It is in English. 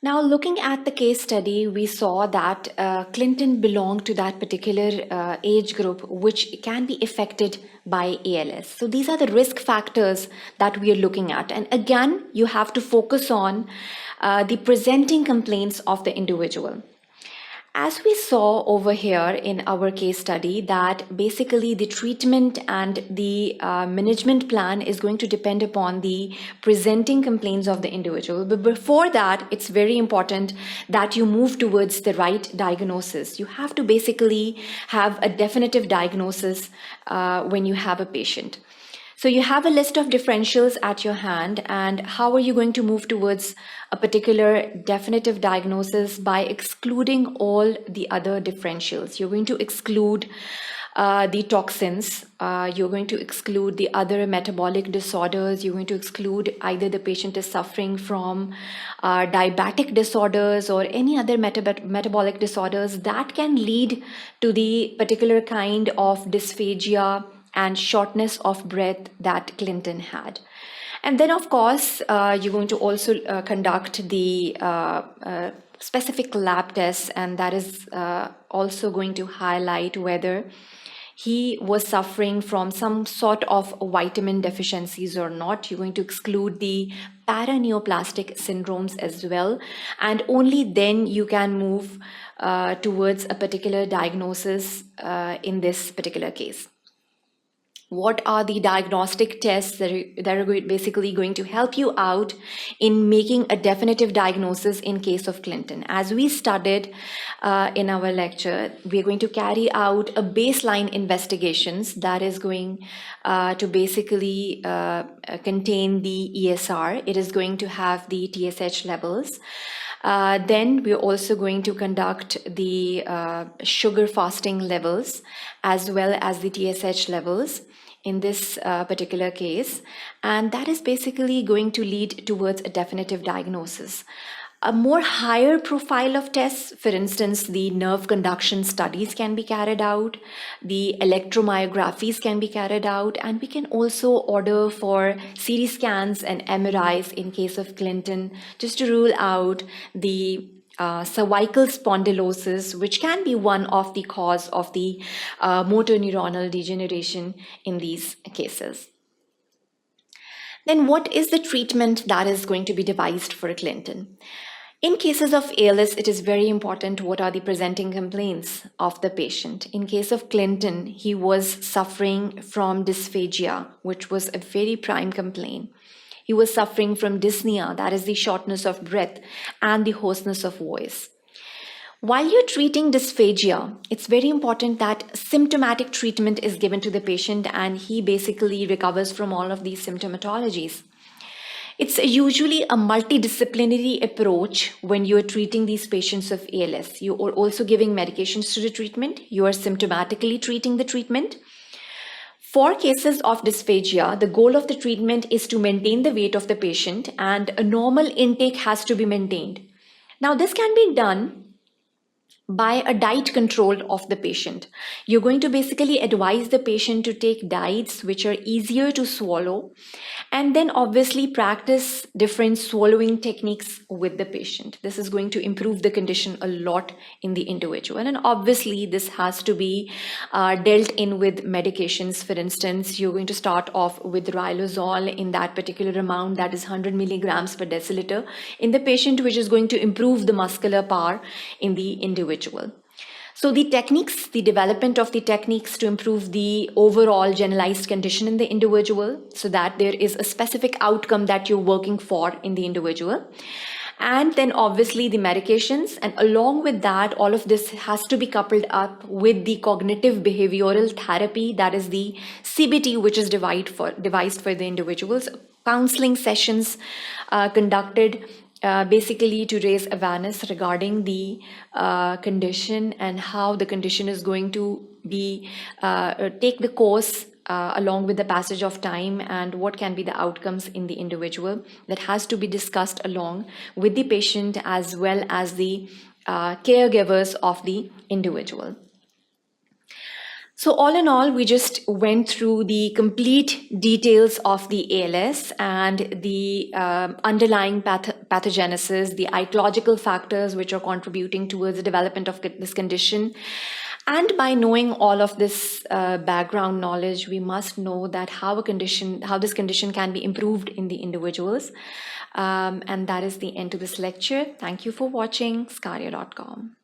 Now, looking at the case study, we saw that Clinton belonged to that particular age group which can be affected by ALS. So these are the risk factors that we are looking at. And again, you have to focus on the presenting complaints of the individual. As we saw over here in our case study, that basically the treatment and the management plan is going to depend upon the presenting complaints of the individual. But before that, it's very important that you move towards the right diagnosis. You have to basically have a definitive diagnosis when you have a patient. So you have a list of differentials at your hand, and how are you going to move towards a particular definitive diagnosis? By excluding all the other differentials. You're going to exclude the toxins, you're going to exclude the other metabolic disorders, you're going to exclude either the patient is suffering from diabetic disorders or any other metabolic disorders that can lead to the particular kind of dysphagia and shortness of breath that Clinton had. And then, of course, you're going to also conduct the specific lab tests, and that is also going to highlight whether he was suffering from some sort of vitamin deficiencies or not. You're going to exclude the paraneoplastic syndromes as well, and only then you can move towards a particular diagnosis in this particular case. What are the diagnostic tests that are basically going to help you out in making a definitive diagnosis in case of Clinton? As we studied in our lecture, we are going to carry out a baseline investigations that is going to basically contain the ESR. It is going to have the TSH levels. Then we're also going to conduct the sugar fasting levels as well as the TSH levels in this particular case, and that is basically going to lead towards a definitive diagnosis. A more higher profile of tests, for instance, the nerve conduction studies can be carried out, the electromyographies can be carried out, and we can also order for CT scans and MRIs in case of Clinton, just to rule out the cervical spondylosis, which can be one of the cause of the motor neuronal degeneration in these cases. Then what is the treatment that is going to be devised for Clinton? In cases of ALS, it is very important what are the presenting complaints of the patient. In case of Clinton, he was suffering from dysphagia, which was a very prime complaint. He was suffering from dyspnea, that is the shortness of breath, and the hoarseness of voice. While you're treating dysphagia, it's very important that symptomatic treatment is given to the patient and he basically recovers from all of these symptomatologies. It's usually a multidisciplinary approach when you're treating these patients of ALS. You are also giving medications to the treatment. You are symptomatically treating the treatment. For cases of dysphagia, the goal of the treatment is to maintain the weight of the patient and a normal intake has to be maintained. Now, this can be done by a diet control of the patient. You're going to basically advise the patient to take diets which are easier to swallow, and then obviously practice different swallowing techniques with the patient. This is going to improve the condition a lot in the individual, and obviously this has to be dealt in with medications. For instance, you're going to start off with riluzole in that particular amount, that is 100 milligrams per deciliter in the patient, which is going to improve the muscular power in the individual. So the techniques, the development of the techniques to improve the overall generalized condition in the individual, so that there is a specific outcome that you're working for in the individual. And then obviously the medications, and along with that, all of this has to be coupled up with the cognitive behavioral therapy, that is the CBT, which is devised for the individuals. Counseling sessions conducted basically to raise awareness regarding the condition and how the condition is going to be take the course along with the passage of time, and what can be the outcomes in the individual. That has to be discussed along with the patient as well as the caregivers of the individual. So all in all, we just went through the complete details of the ALS and the underlying pathogenesis, the etiological factors which are contributing towards the development of this condition. And by knowing all of this background knowledge, we must know that how this condition can be improved in the individuals. And that is the end to this lecture. Thank you for watching sqadia.com.